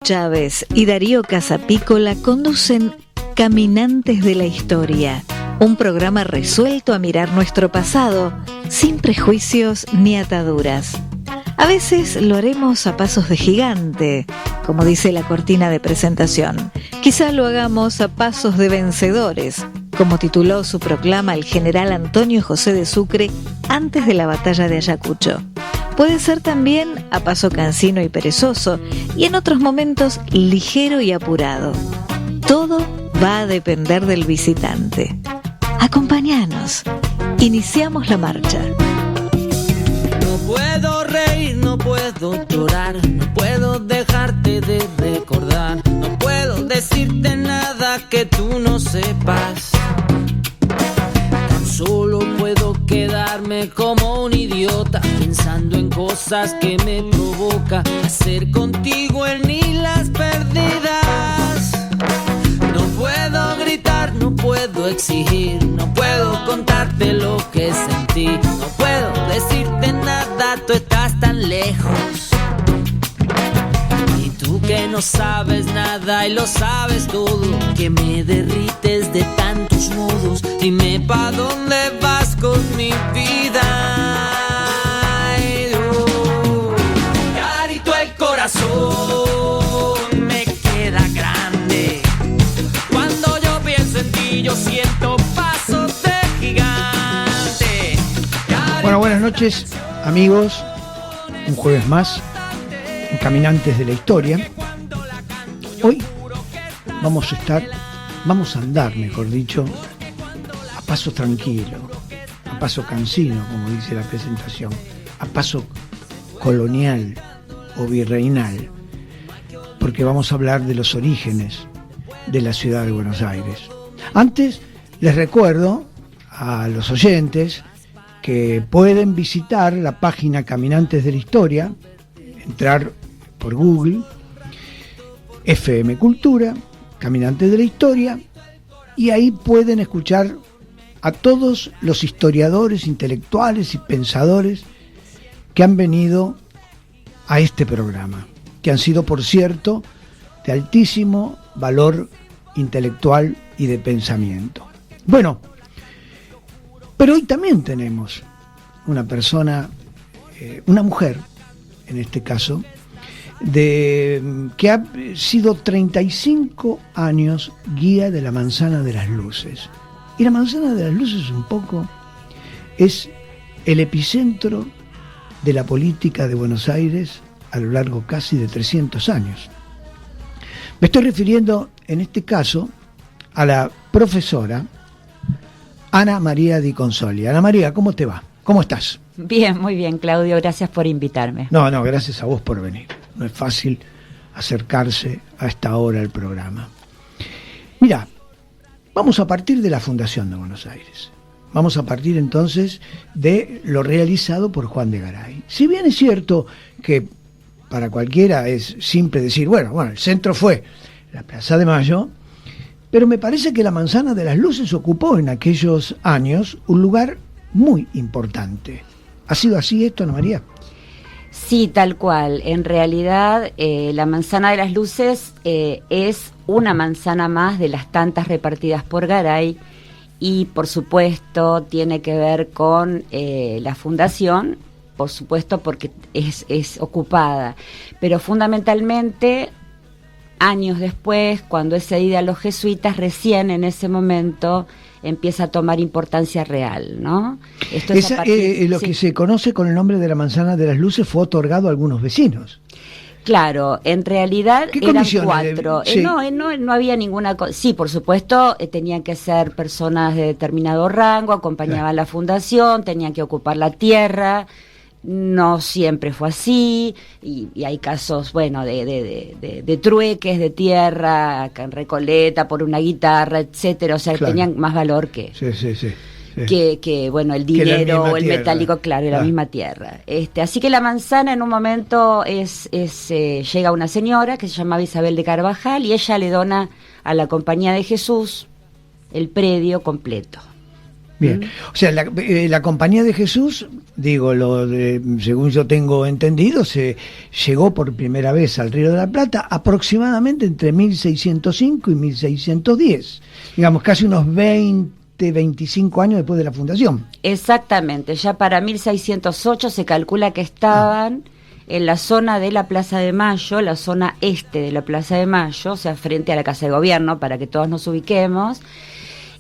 Chávez y Darío Casapícola conducen Caminantes de la Historia, un programa resuelto a mirar nuestro pasado, sin prejuicios ni ataduras. A veces lo haremos a pasos de gigante, como dice la cortina de presentación. Quizá lo hagamos a pasos de vencedores, como tituló su proclama el general Antonio José de Sucre antes de la batalla de Ayacucho. Puede ser también a paso cansino y perezoso, y en otros momentos ligero y apurado. Todo va a depender del visitante. Acompáñanos. Iniciamos la marcha. No puedo reír, no puedo llorar, no puedo dejarte de recordar, no puedo decirte nada que tú no sepas. Tan solo puedo quedarme como un idiota, pensando en cosas que me provoca hacer contigo el ni las perdidas. No puedo gritar, no puedo exigir, no puedo contarte lo que sentí, no puedo decirte nada, tú estás tan lejos. Y tú que no sabes nada y lo sabes todo, que me derrites de tantos modos, dime pa' dónde vas con mi vida. Ay, carito, el corazón me queda grande. Cuando yo pienso en ti, yo siento pasos de gigante. Bueno, buenas noches, amigos. Un jueves más en Caminantes de la Historia. Hoy vamos a andar, mejor dicho, a paso tranquilo, a paso cansino, como dice la presentación, a paso colonial o virreinal, porque vamos a hablar de los orígenes de la ciudad de Buenos Aires. Antes, les recuerdo a los oyentes que pueden visitar la página Caminantes de la Historia, entrar por Google, FM Cultura, Caminantes de la Historia, y ahí pueden escuchar a todos los historiadores, intelectuales y pensadores que han venido a este programa, que han sido, por cierto, de altísimo valor intelectual y de pensamiento. Bueno, pero hoy también tenemos una persona, una mujer, en este caso, que ha sido 35 años guía de la Manzana de las Luces. Y la Manzana de las Luces un poco es el epicentro de la política de Buenos Aires a lo largo casi de 300 años. Me estoy refiriendo en este caso a la profesora Ana María Di Consoli. Ana María, ¿cómo te va? ¿Cómo estás? Bien, muy bien, Claudio, gracias por invitarme. No, gracias a vos por venir. No es fácil acercarse a esta hora al programa. Mira, vamos a partir de la fundación de Buenos Aires. Vamos a partir entonces de lo realizado por Juan de Garay. Si bien es cierto que para cualquiera es simple decir, bueno, el centro fue la Plaza de Mayo, pero me parece que la Manzana de las Luces ocupó en aquellos años un lugar muy importante. ¿Ha sido así esto, Ana María? Sí, tal cual. En realidad, la Manzana de las Luces es una manzana más de las tantas repartidas por Garay y, por supuesto, tiene que ver con la fundación, por supuesto, porque es ocupada. Pero fundamentalmente, años después, cuando es cedida a los jesuitas, recién en ese momento empieza a tomar importancia real, ¿no? Esto es lo que se conoce con el nombre de la Manzana de las Luces fue otorgado a algunos vecinos. Claro, en realidad eran 4. Sí. No había ninguna... Sí, por supuesto, tenían que ser personas de determinado rango, acompañaban la fundación, tenían que ocupar la tierra. No siempre fue así, y hay casos, bueno, de trueques de tierra, en Recoleta, por una guitarra, etcétera, o sea, claro, tenían más valor que bueno, el dinero o el tierra metálico, claro, y la misma tierra. Así que la manzana en un momento llega una señora que se llamaba Isabel de Carvajal, y ella le dona a la Compañía de Jesús el predio completo. Bien, o sea, la Compañía de Jesús, digo, según yo tengo entendido, se llegó por primera vez al Río de la Plata aproximadamente entre 1605 y 1610, digamos, casi unos 25 años después de la fundación. Exactamente, ya para 1608 se calcula que estaban en la zona de la Plaza de Mayo, la zona este de la Plaza de Mayo, o sea, frente a la Casa de Gobierno, para que todos nos ubiquemos.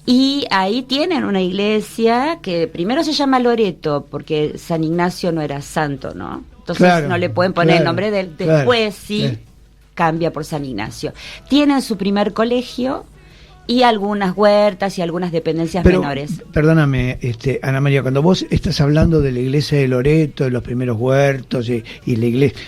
Y ahí tienen una iglesia que primero se llama Loreto, porque San Ignacio no era santo, ¿no? Entonces claro, no le pueden poner el nombre de él. Después sí cambia por San Ignacio. Tienen su primer colegio y algunas huertas y algunas dependencias menores. Perdóname, Ana María, cuando vos estás hablando de la iglesia de Loreto, de los primeros huertos y la iglesia,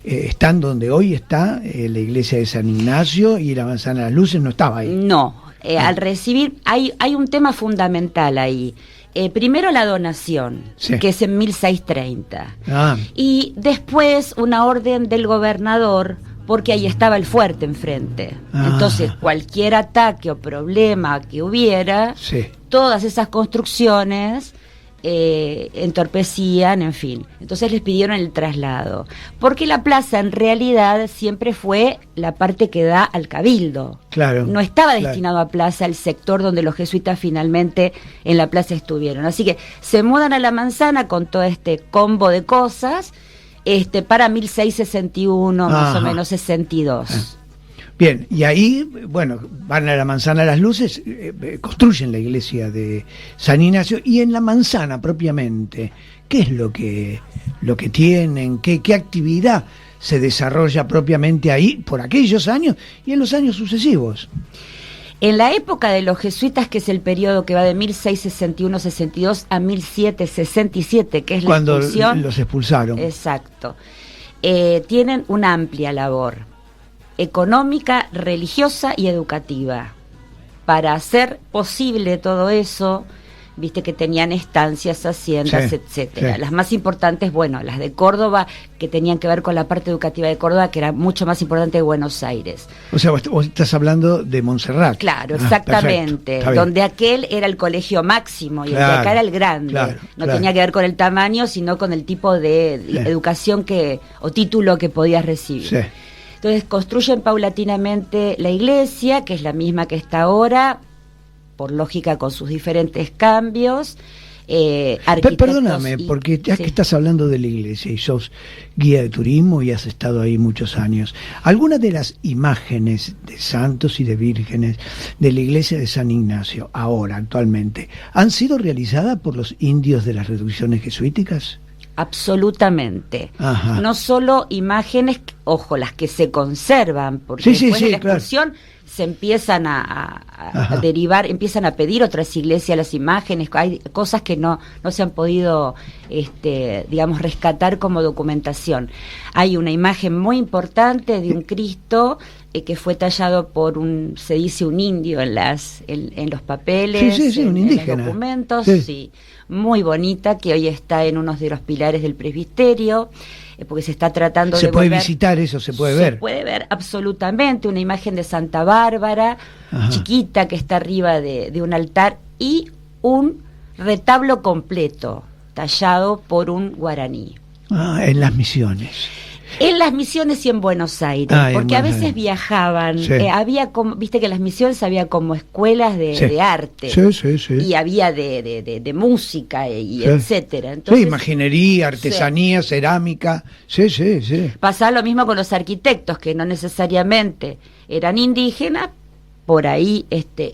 ¿están donde hoy está la iglesia de San Ignacio y la Manzana de las Luces? ¿No estaba ahí? No. Al recibir, hay un tema fundamental ahí. Primero la donación, que es en 1630. Y después una orden del gobernador, porque ahí estaba el fuerte enfrente. Entonces, cualquier ataque o problema que hubiera, todas esas construcciones entorpecían, en fin. Entonces les pidieron el traslado, porque la plaza en realidad siempre fue la parte que da al cabildo. Claro. No estaba destinado a plaza el sector donde los jesuitas finalmente en la plaza estuvieron. Así que se mudan a la Manzana con todo este combo de cosas para 1661, más o menos 62. Bien, y ahí, bueno, van a la Manzana de las Luces, construyen la iglesia de San Ignacio, y en la Manzana propiamente, ¿qué es lo que tienen? ¿Qué actividad se desarrolla propiamente ahí por aquellos años y en los años sucesivos? En la época de los jesuitas, que es el periodo que va de 1661-62 a 1767, que es la expulsión. Cuando los expulsaron. Exacto. Tienen una amplia labor económica, religiosa y educativa. Para hacer posible todo eso, viste que tenían estancias, haciendas, etcétera. Las más importantes, bueno, las de Córdoba, que tenían que ver con la parte educativa de Córdoba, que era mucho más importante de Buenos Aires. O sea, vos estás hablando de Montserrat. Claro, exactamente. Donde aquel era el colegio máximo y el de acá era el grande. No tenía que ver con el tamaño, sino con el tipo de educación o título que podías recibir. Entonces construyen paulatinamente la iglesia, que es la misma que está ahora, por lógica con sus diferentes cambios. Perdóname, porque ya que estás hablando de la iglesia y sos guía de turismo y has estado ahí muchos años, ¿algunas de las imágenes de santos y de vírgenes de la iglesia de San Ignacio, ahora, actualmente, han sido realizadas por los indios de las reducciones jesuíticas? Absolutamente. No solo imágenes, ojo, las que se conservan, porque después de la expulsión se empiezan a derivar, empiezan a pedir otras iglesias las imágenes, hay cosas que no se han podido, digamos, rescatar como documentación. Hay una imagen muy importante de un Cristo que fue tallado por se dice un indio en los papeles, un indígena, en los documentos, muy bonita, que hoy está en uno de los pilares del presbiterio, porque se está tratando de ¿Se puede visitar eso? ¿Se puede ver? Se puede ver absolutamente, una imagen de Santa Bárbara, chiquita, que está arriba de un altar, y un retablo completo, tallado por un guaraní. En las Misiones. En las Misiones y en Buenos Aires, porque a veces viajaban, había como, viste que en las Misiones había como escuelas de arte, y había de música y etcétera. Entonces, imaginería, artesanía, cerámica, Pasaba lo mismo con los arquitectos, que no necesariamente eran indígenas, por ahí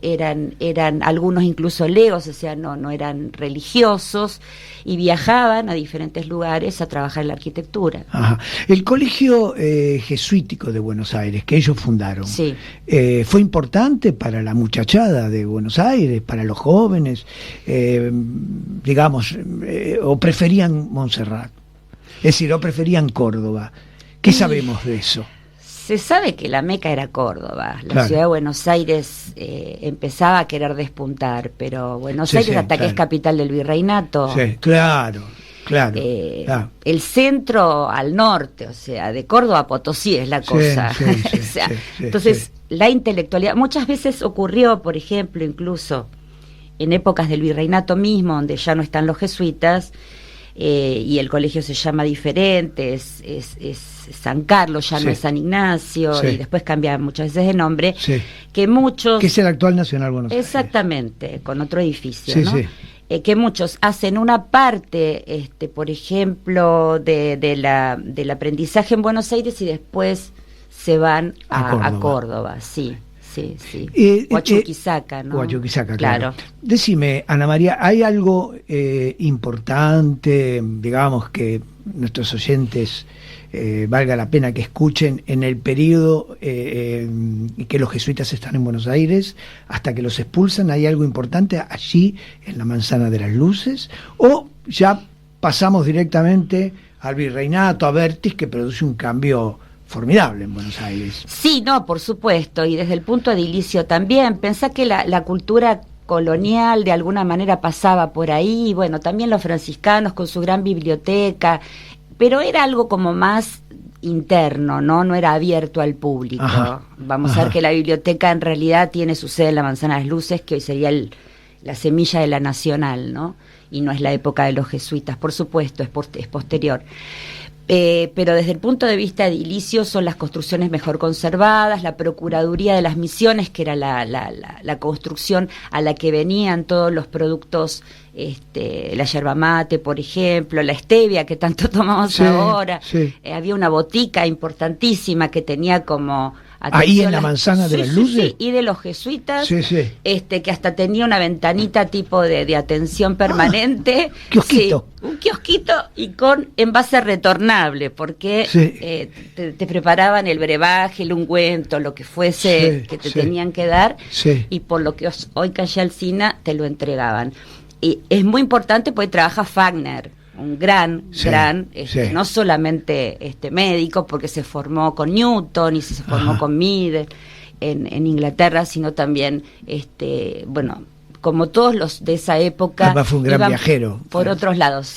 eran algunos incluso legos, o sea, no eran religiosos, y viajaban a diferentes lugares a trabajar en la arquitectura. El colegio jesuítico de Buenos Aires, que ellos fundaron, fue importante para la muchachada de Buenos Aires, para los jóvenes, digamos, o preferían Montserrat, es decir, o preferían Córdoba. ¿Qué sabemos de eso? Se sabe que la meca era Córdoba, la ciudad de Buenos Aires empezaba a querer despuntar, pero Buenos Aires hasta que es capital del virreinato. Claro. El centro al norte, o sea, de Córdoba a Potosí es la cosa. Entonces, la intelectualidad, muchas veces ocurrió, por ejemplo, incluso en épocas del virreinato mismo, donde ya no están los jesuitas, y el colegio se llama diferente, es San Carlos, ya no es San Ignacio, y después cambia muchas veces de nombre, que muchos... Que es el actual Nacional Buenos Aires. Exactamente, con otro edificio, ¿no? Que muchos hacen una parte, por ejemplo, del aprendizaje en Buenos Aires y después se van a Córdoba, sí. O a Chuquisaca, ¿no? O a Chuquisaca, claro. Decime, Ana María, ¿hay algo importante, digamos, que nuestros oyentes valga la pena que escuchen en el periodo que los jesuitas están en Buenos Aires hasta que los expulsan? ¿Hay algo importante allí en la Manzana de las Luces? ¿O ya pasamos directamente al virreinato, a Vértiz, que produce un cambio formidable en Buenos Aires? Sí, no, por supuesto, y desde el punto edilicio también. Pensá que la cultura colonial de alguna manera pasaba por ahí, y bueno, también los franciscanos con su gran biblioteca, pero era algo como más interno, no era abierto al público. Vamos a ver que la biblioteca en realidad tiene su sede en la Manzana de las Luces, que hoy sería la semilla de la Nacional, ¿no? Y no es la época de los jesuitas, por supuesto, es posterior. Pero desde el punto de vista edilicio son las construcciones mejor conservadas, la Procuraduría de las Misiones, que era la construcción a la que venían todos los productos, la yerba mate, por ejemplo, la stevia que tanto tomamos ahora. Había una botica importantísima que tenía como... Ahí en la Manzana de las Luces. Sí, y de los jesuitas, que hasta tenía una ventanita tipo de atención permanente. Kiosquito. Un kiosquito y con envase retornable, porque te preparaban el brebaje, el ungüento, lo que fuese que te tenían que dar, y por lo que hoy Calle Alsina te lo entregaban. Y es muy importante porque trabaja Fagner, un gran, no solamente médico, porque se formó con Newton y se formó con Mead en Inglaterra, sino también, como todos los de esa época, además fue un gran viajero por otros lados,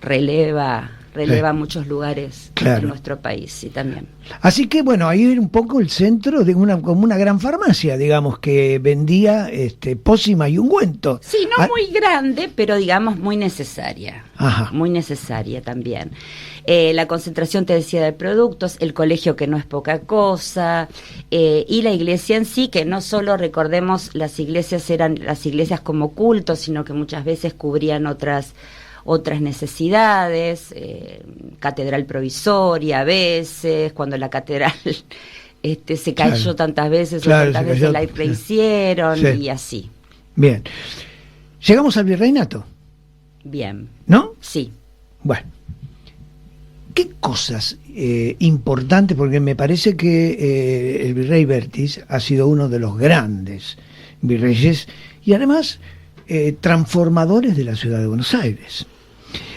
releva muchos lugares en nuestro país, sí, también. Así que bueno, ahí era un poco el centro de como una gran farmacia, digamos, que vendía pócima y ungüento. Sí, no muy grande, pero digamos muy necesaria. Muy necesaria también. La concentración, te decía, de productos, el colegio, que no es poca cosa, y la iglesia en sí, que no solo, recordemos, las iglesias eran las iglesias como culto, sino que muchas veces cubrían otras necesidades, catedral provisoria a veces, cuando la catedral se cayó tantas veces, o tantas veces la rehicieron, y así. Bien. Llegamos al virreinato. Bien. ¿No? Sí. Bueno. ¿Qué cosas importantes? Porque me parece que el virrey Vértiz ha sido uno de los grandes virreyes y además transformadores de la ciudad de Buenos Aires.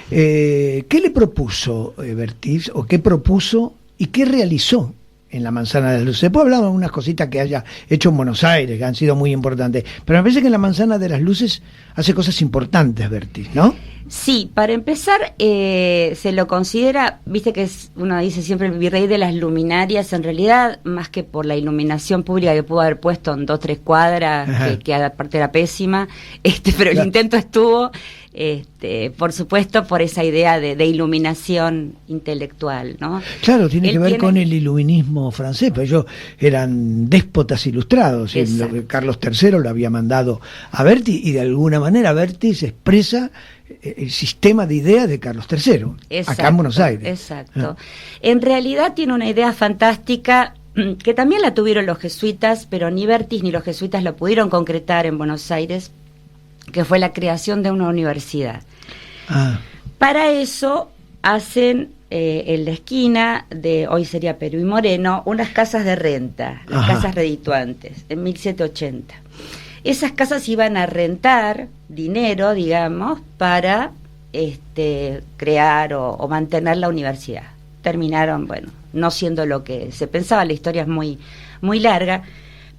¿Qué le propuso Vértiz, o qué propuso y qué realizó en la Manzana de las Luces? Después hablaba de unas cositas que haya hecho en Buenos Aires, que han sido muy importantes, pero me parece que en la Manzana de las Luces hace cosas importantes Vértiz, ¿no? Sí, para empezar, se lo considera, viste que uno dice siempre el virrey de las luminarias, en realidad, más que por la iluminación pública que pudo haber puesto en 2-3 cuadras, que aparte era pésima, pero el intento estuvo, por supuesto, por esa idea de iluminación intelectual, ¿no? Claro, tiene que ver con el iluminismo francés, pero ellos eran déspotas ilustrados, y Carlos III lo había mandado a Vértiz, y de alguna manera Vértiz expresa el sistema de ideas de Carlos III, acá en Buenos Aires. Exacto. En realidad tiene una idea fantástica, que también la tuvieron los jesuitas, pero ni Vértiz ni los jesuitas lo pudieron concretar en Buenos Aires, que fue la creación de una universidad. Para eso hacen en la esquina de, hoy sería Perú y Moreno, unas casas de renta, las casas redituantes, en 1780. Esas casas iban a rentar dinero, digamos, para crear o mantener la universidad. Terminaron, bueno, no siendo lo que se pensaba, la historia es muy, muy larga,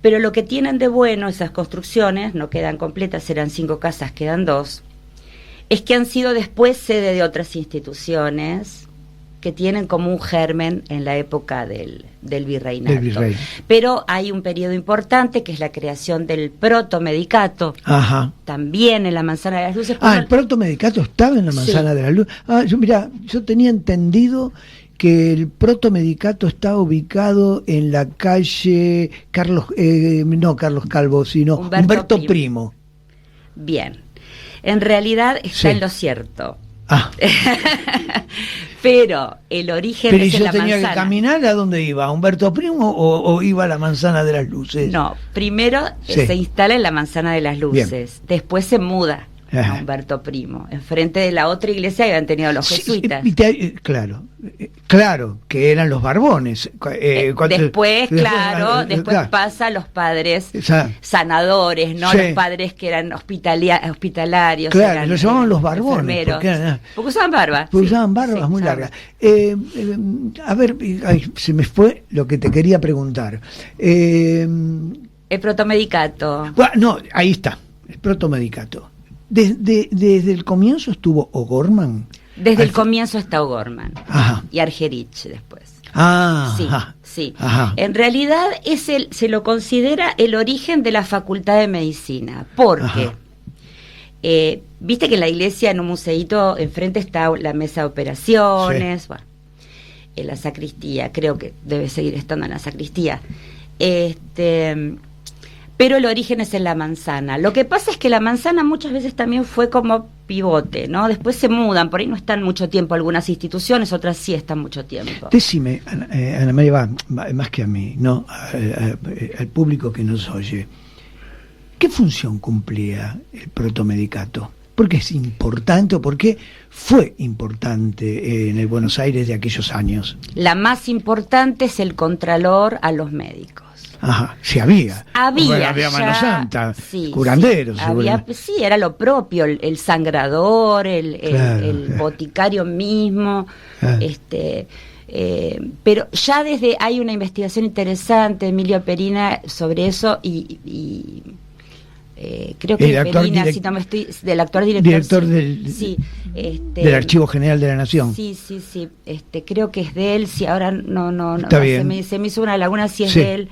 pero lo que tienen de bueno esas construcciones, no quedan completas, eran 5 casas, quedan 2, es que han sido después sede de otras instituciones, que tienen como un germen en la época del virreinato. Del virrey. Pero hay un periodo importante que es la creación del protomedicato, Ajá. también en la Manzana de las Luces. El protomedicato estaba en la Manzana Sí. de la Luz. Yo tenía entendido que el protomedicato estaba ubicado en la calle Carlos Calvo, sino Humberto Primo. Bien, en realidad está Sí. en lo cierto. Ah, Pero el origen pero ¿y es en yo la tenía manzana. que caminar a dónde iba? ¿A Humberto Primo o iba a la Manzana de las Luces? No, primero Sí. se instala en la Manzana de las Luces, después se muda Ajá. a Humberto Primo, enfrente de la otra iglesia que habían tenido los Sí, jesuitas. claro, que eran los Barbones. Después pasa a los padres sanadores, ¿no? Sí. Los padres que eran hospitalarios. Claro, eran, los llamaban los Barbones. enfermeros. Porque usaban barba. Porque sí, usaban barbas sí, muy usaban. largas. A ver, se me fue lo que te quería preguntar. El protomedicato. No, ahí está, el protomedicato. Desde el comienzo estuvo O'Gorman. Desde el comienzo está O'Gorman. Ajá. Y Argerich después. Sí. Sí. Ajá. En realidad se lo considera el origen de la Facultad de Medicina, porque viste que en la iglesia, en un museíto, enfrente está la mesa de operaciones, Sí. bueno, en la sacristía, creo que debe seguir estando en la sacristía. Pero el origen es en la Manzana. Lo que pasa es que la Manzana muchas veces también fue como pivote, ¿no? Después se mudan, por ahí no están mucho tiempo algunas instituciones, otras sí están mucho tiempo. Decime, Ana María, más que a mí, no, al público que nos oye, ¿qué función cumplía el protomedicato? ¿Por qué es importante o por qué fue importante en el Buenos Aires de aquellos años? La más importante es el contralor a los médicos. Ajá, sí había. Había Mano ya, Santa, sí, curanderos. sí, sí, era lo propio, el sangrador, el boticario mismo, Claro. Pero ya desde hay una investigación interesante, Emilio Perina, sobre eso y creo que Perina, si no me estoy, del actual director sí, del Archivo General de la Nación. Sí, creo que es de él, si ahora no Está bien. se me hizo una laguna si es Sí. de él.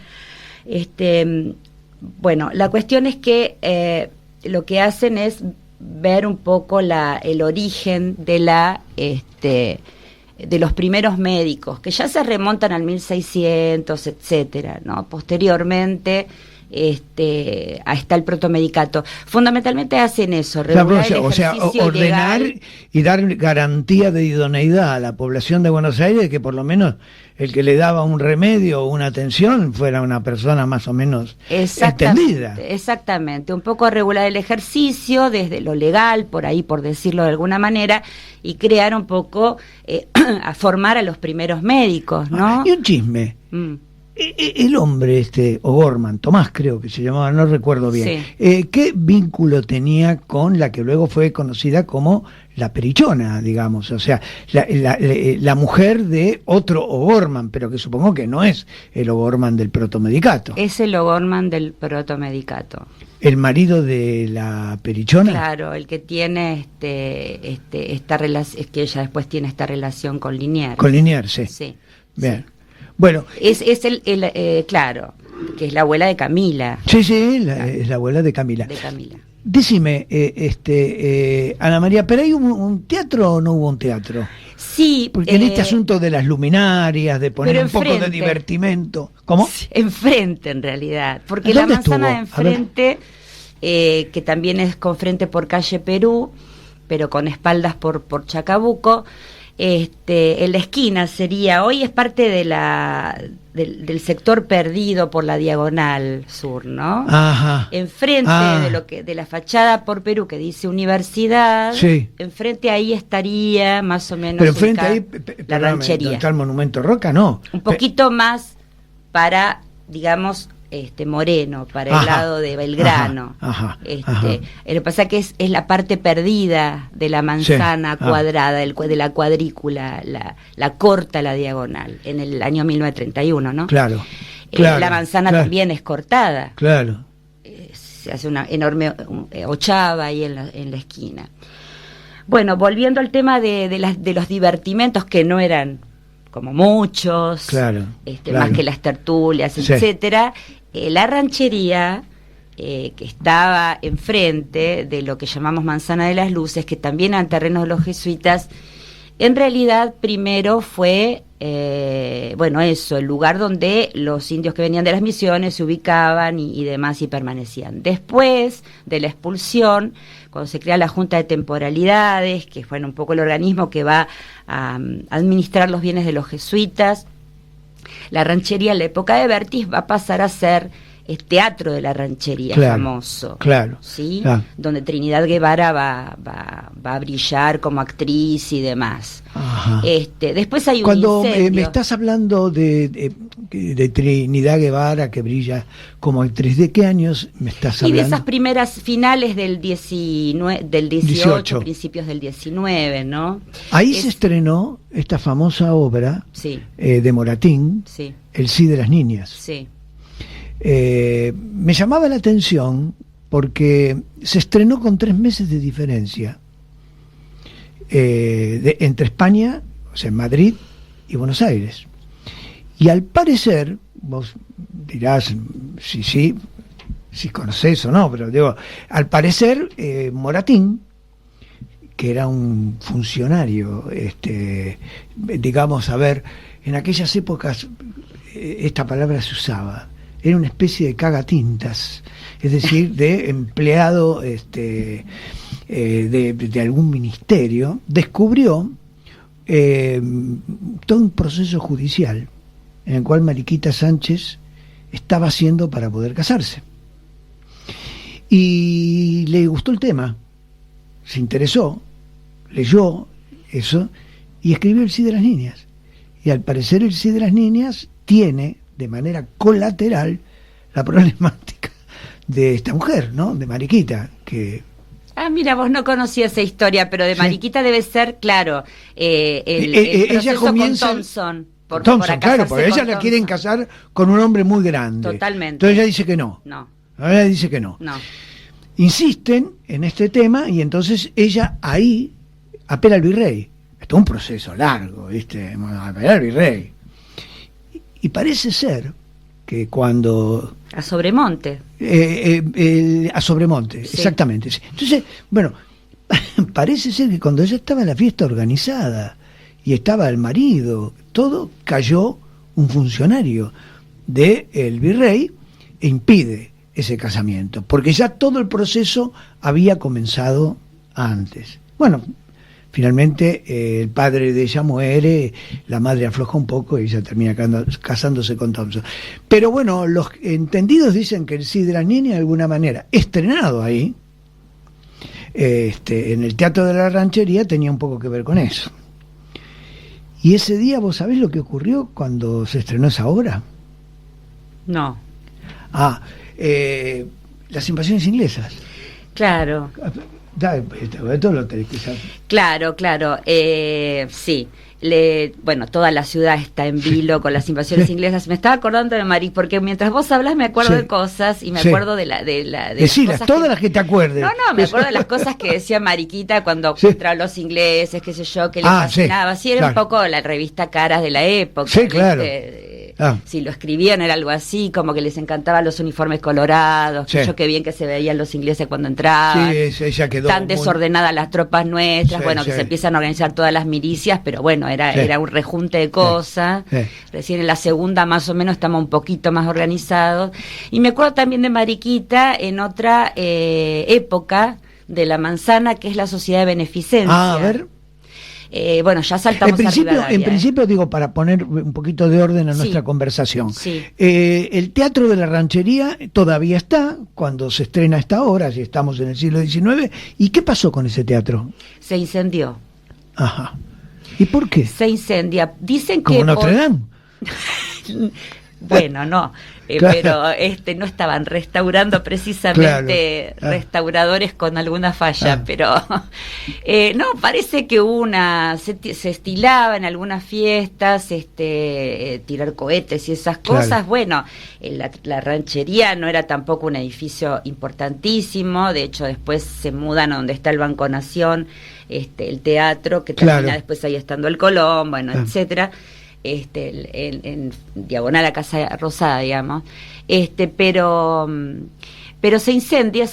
Bueno, la cuestión es que lo que hacen es ver un poco el origen de los primeros médicos, que ya se remontan al 1600, etcétera, ¿no? Posteriormente está el protomedicato. Fundamentalmente hacen eso, regular el ejercicio ordenar ilegal. y dar garantía de idoneidad a la población de Buenos Aires, que por lo menos el que le daba un remedio o una atención fuera una persona más o menos entendida. Exactamente, un poco regular el ejercicio desde lo legal, por ahí, por decirlo de alguna manera, y crear un poco, a formar a los primeros médicos, ¿no? Y un chisme. El hombre O'Gorman, Tomás creo que se llamaba, no recuerdo bien, ¿qué vínculo tenía con la que luego fue conocida como la Perichona, digamos? O sea, la mujer de otro O'Gorman, pero que supongo que no es el O'Gorman del protomedicato. Es el O'Gorman del protomedicato. ¿El marido de la Perichona? Claro, el que tiene esta relación, es que ella después tiene esta relación con Liniers. Con Liniers, sí. Sí. Bien. Sí. Bueno. Es claro, que es la abuela de Camila. Sí, es la abuela de Camila. De Camila. Decime, Ana María, ¿pero hay un teatro o no hubo un teatro? Sí. Porque en este asunto de las luminarias, de poner un poco de divertimento. ¿Cómo? Enfrente, en realidad. Porque la manzana de enfrente, que también es con frente por calle Perú, pero con espaldas por Chacabuco, en la esquina sería, hoy es parte del sector perdido por la diagonal sur, ¿no? Ajá. Enfrente de la fachada por Perú que dice universidad, sí. Enfrente ahí estaría más o menos. Pero enfrente ahí la ranchería. ¿Está el Monumento Roca? No. Un poquito más para, digamos, Moreno, para el lado de Belgrano. Ajá. Lo que pasa que es la parte perdida de la manzana cuadrada, de la cuadrícula, la corta la diagonal, en el año 1931, ¿no? Claro. La manzana también es cortada. Claro. Se hace una enorme ochava ahí en la esquina. Bueno, volviendo al tema de los divertimentos, que no eran como muchos, claro. Más que las tertulias, Sí. etcétera, la ranchería, que estaba enfrente de lo que llamamos Manzana de las Luces, que también eran terrenos de los jesuitas, en realidad primero fue, el lugar donde los indios que venían de las misiones se ubicaban y demás y permanecían. Después de la expulsión, cuando se crea la Junta de Temporalidades, que fue un poco el organismo que va a administrar los bienes de los jesuitas, la ranchería en la época de Bertis va a pasar a ser teatro de la ranchería, famoso, claro, ¿sí? Claro. Donde Trinidad Guevara va a brillar como actriz y demás. Ajá. Después hay un Cuando incendio. me estás hablando de Trinidad Guevara, que brilla como actriz, ¿de qué años me estás hablando? Y de esas primeras finales del 18, principios del 19, ¿no? Ahí se estrenó esta famosa obra, sí, de Moratín, sí, El sí de las niñas. sí. Me llamaba la atención porque se estrenó con 3 meses de diferencia entre España, o sea, Madrid y Buenos Aires. Y al parecer, vos dirás si conocés o no, pero digo, al parecer Moratín, que era un funcionario, digamos, a ver, en aquellas épocas esta palabra se usaba. Era una especie de cagatintas, es decir, de empleado de algún ministerio, descubrió todo un proceso judicial en el cual Mariquita Sánchez estaba haciendo para poder casarse. Y le gustó el tema, se interesó, leyó eso y escribió El sí de las niñas. Y al parecer El sí de las niñas tiene de manera colateral la problemática de esta mujer, ¿no? De Mariquita, que... Mira, vos no conocías esa historia, pero de Mariquita debe ser, claro, el ella proceso comienza con Thompson. Thompson, claro, porque ella la quieren casar con un hombre muy grande. Totalmente. Entonces ella dice que no. No. Ella dice que no. No. Insisten en este tema y entonces ella ahí apela al virrey. Esto es un proceso largo, ¿viste? Apelar al virrey. Y parece ser que cuando... A Sobremonte. A Sobremonte, Sí. exactamente. Sí. Entonces, bueno, parece ser que cuando ella estaba en la fiesta organizada y estaba el marido, todo, cayó un funcionario del virrey e impide ese casamiento, porque ya todo el proceso había comenzado antes. Bueno, finalmente el padre de ella muere, la madre afloja un poco y ella termina casándose con Thompson. Pero bueno, los entendidos dicen que El sí de las niñas, de alguna manera, estrenado ahí, en el Teatro de la Ranchería, tenía un poco que ver con eso. Y ese día, ¿vos sabés lo que ocurrió cuando se estrenó esa obra? No. Las invasiones inglesas. Claro. Esto lo tenés que saber. Claro, sí. Bueno, toda la ciudad está en vilo con las invasiones inglesas. Me estaba acordando de Marí, porque mientras vos hablas me acuerdo de cosas y me acuerdo de Decilas, cosas todas las que te acuerdes. No, me acuerdo de las cosas que decía Mariquita cuando entraron los ingleses, qué sé yo, que le fascinaba. Sí, era un poco la revista Caras de la época. Sí, claro. Si lo escribían era algo así, como que les encantaban los uniformes colorados, qué bien que se veían los ingleses cuando entraban, ella quedó tan desordenadas las tropas nuestras, que se empiezan a organizar todas las milicias, pero bueno, era un rejunte de cosas. Recién en la segunda más o menos estamos un poquito más organizados. Y me acuerdo también de Mariquita en otra época de la Manzana, que es la Sociedad de Beneficencia. A ver. Ya saltamos en principio, digo, para poner un poquito de orden a nuestra conversación. Sí. El Teatro de la Ranchería todavía está, cuando se estrena esta obra, si estamos en el siglo XIX. ¿Y qué pasó con ese teatro? Se incendió. Ajá. ¿Y por qué? Se incendia. Dicen ¿Como que... Notre Dame? Bueno, no, Claro. pero no estaban restaurando precisamente Claro. restauradores con alguna falla, pero no, parece que se estilaba en algunas fiestas tirar cohetes y esas cosas. Claro. Bueno, la ranchería no era tampoco un edificio importantísimo, de hecho después se mudan a donde está el Banco Nación, el teatro, que termina Claro. después ahí estando el Colón, bueno, Ah. etcétera. En diagonal a Casa Rosada, digamos, pero se incendia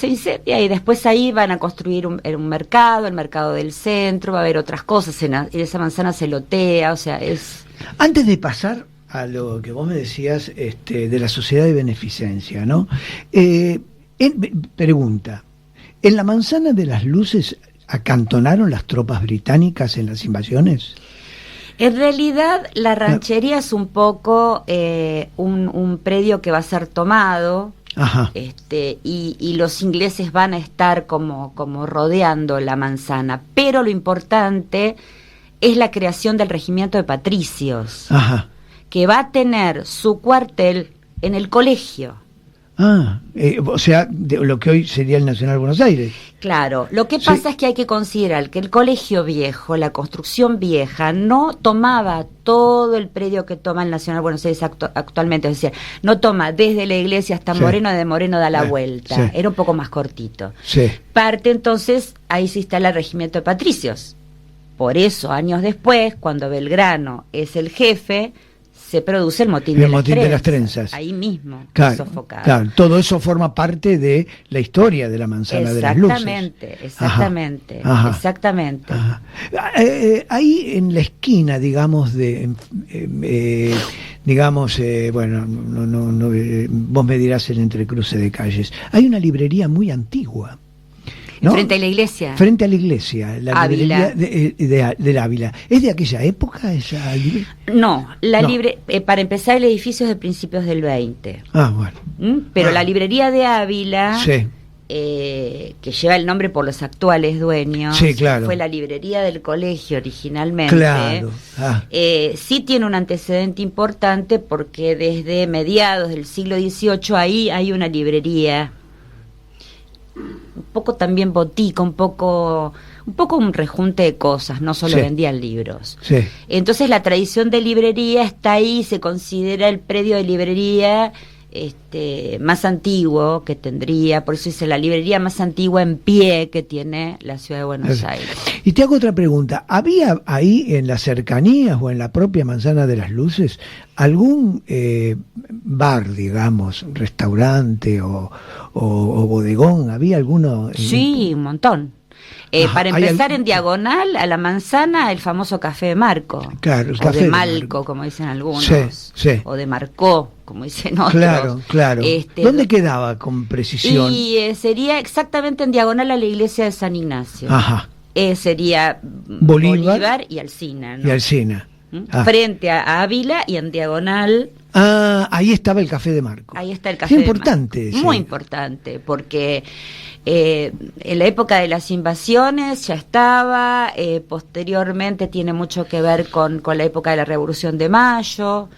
y después ahí van a construir un mercado, el mercado del centro, va a haber otras cosas, en esa manzana se lotea, o sea, es... Antes de pasar a lo que vos me decías de la sociedad de beneficencia, ¿no? Pregunta, ¿en la Manzana de las Luces acantonaron las tropas británicas en las invasiones? En realidad, la ranchería es un poco un predio que va a ser tomado. Ajá. Y los ingleses van a estar como rodeando la manzana, pero lo importante es la creación del regimiento de patricios, Ajá. que va a tener su cuartel en el colegio. O sea, de lo que hoy sería el Nacional Buenos Aires. Claro, lo que Sí. pasa es que hay que considerar que el colegio viejo, la construcción vieja, no tomaba todo el predio que toma el Nacional Buenos Aires actualmente, es decir, no toma desde la iglesia hasta Sí. Moreno, de Moreno da la vuelta, Sí. era un poco más cortito. Sí. Parte entonces, ahí se instala el regimiento de patricios. Por eso, años después, cuando Belgrano es el jefe, se produce el motín, de las trenzas. ahí mismo, Claro, sofocado. claro, todo eso forma parte de la historia de la Manzana de las Luces. Exactamente, Ajá. exactamente. Ajá. Ahí en la esquina, digamos, bueno, vos me dirás el entrecruce de calles, hay una librería muy antigua, ¿no? Frente a la iglesia. Frente a la iglesia, la Ávila. librería del Ávila. ¿Es de aquella época esa librería? No, No. Para empezar, el edificio es de principios del 20. Ah, bueno. Pero Ah. la librería de Ávila, Sí. que lleva el nombre por los actuales dueños, Sí, claro. fue la librería del colegio originalmente. Claro. Ah. Sí tiene un antecedente importante porque desde mediados del siglo XVIII ahí hay una librería, un poco también botica, un poco un rejunte de cosas, no solo Sí. vendían libros. Sí. Entonces la tradición de librería está ahí, se considera el predio de librería más antiguo que tendría, por eso dice la librería más antigua en pie que tiene la ciudad de Buenos Aires. Y te hago otra pregunta, ¿había ahí en las cercanías o en la propia Manzana de las Luces algún bar, digamos, restaurante o bodegón? ¿Había alguno? Sí, un montón. Ajá, Para ¿hay empezar, algún- en diagonal a la manzana, el famoso café de Marco. Claro, el o café de de Malco, Marco. como dicen algunos. Sí, sí. O de Marcó, como dicen otros. Claro, claro. ¿Dónde que quedaba con precisión? Y sería exactamente en diagonal a la iglesia de San Ignacio. Ajá. Sería Bolívar y Alsina, ¿no? y Alsina. Ah. Frente a Ávila y en diagonal. Ahí estaba el café de Marco. Ahí está el Qué café de importante. Marco. Sí. Muy importante, porque en la época de las invasiones ya estaba, posteriormente tiene mucho que ver con la época de la Revolución de Mayo,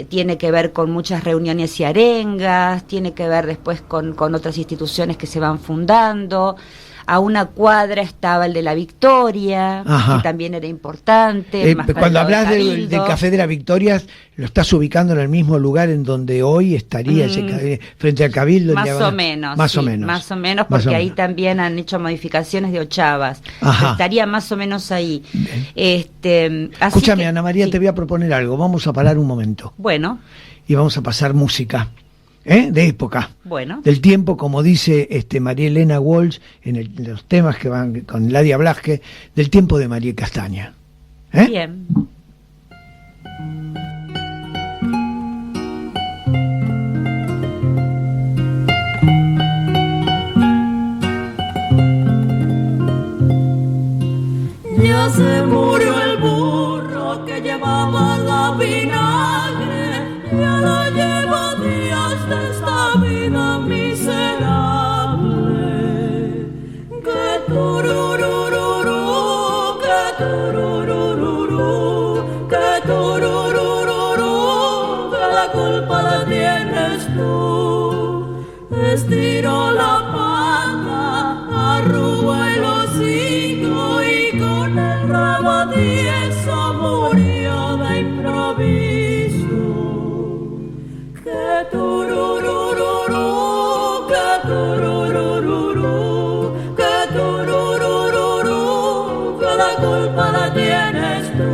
tiene que ver con muchas reuniones y arengas, tiene que ver después con otras instituciones que se van fundando. A una cuadra estaba el de la Victoria, Ajá. que también era importante. más para Cuando el lado hablas del Cabildo. Café de la Victoria, lo estás ubicando en el mismo lugar en donde hoy estaría frente al Cabildo. en Más diagonal. o menos. Más sí, o menos. Más o menos, Más porque o ahí menos. también han hecho modificaciones de ochavas. Ajá. Estaría más o menos ahí. Así Escúchame, que, Ana María, sí. te voy a proponer algo. Vamos a parar un momento Bueno, y vamos a pasar música. De época. bueno. Del tiempo, como dice María Elena Walsh en los temas que van con Ladia Blasque, del tiempo de María Castaña. Bien. Ya se murió el burro que llevaba la vinagre, ya no llevo días de esta vida miserable. Que tururururu, que tururururu, que tururururu. tú. Estiró la pata, arrugó el hocico y con el rabo tieso murió de improviso. Que tururururú, que tururururú, que tururururú, que la culpa la tienes tú.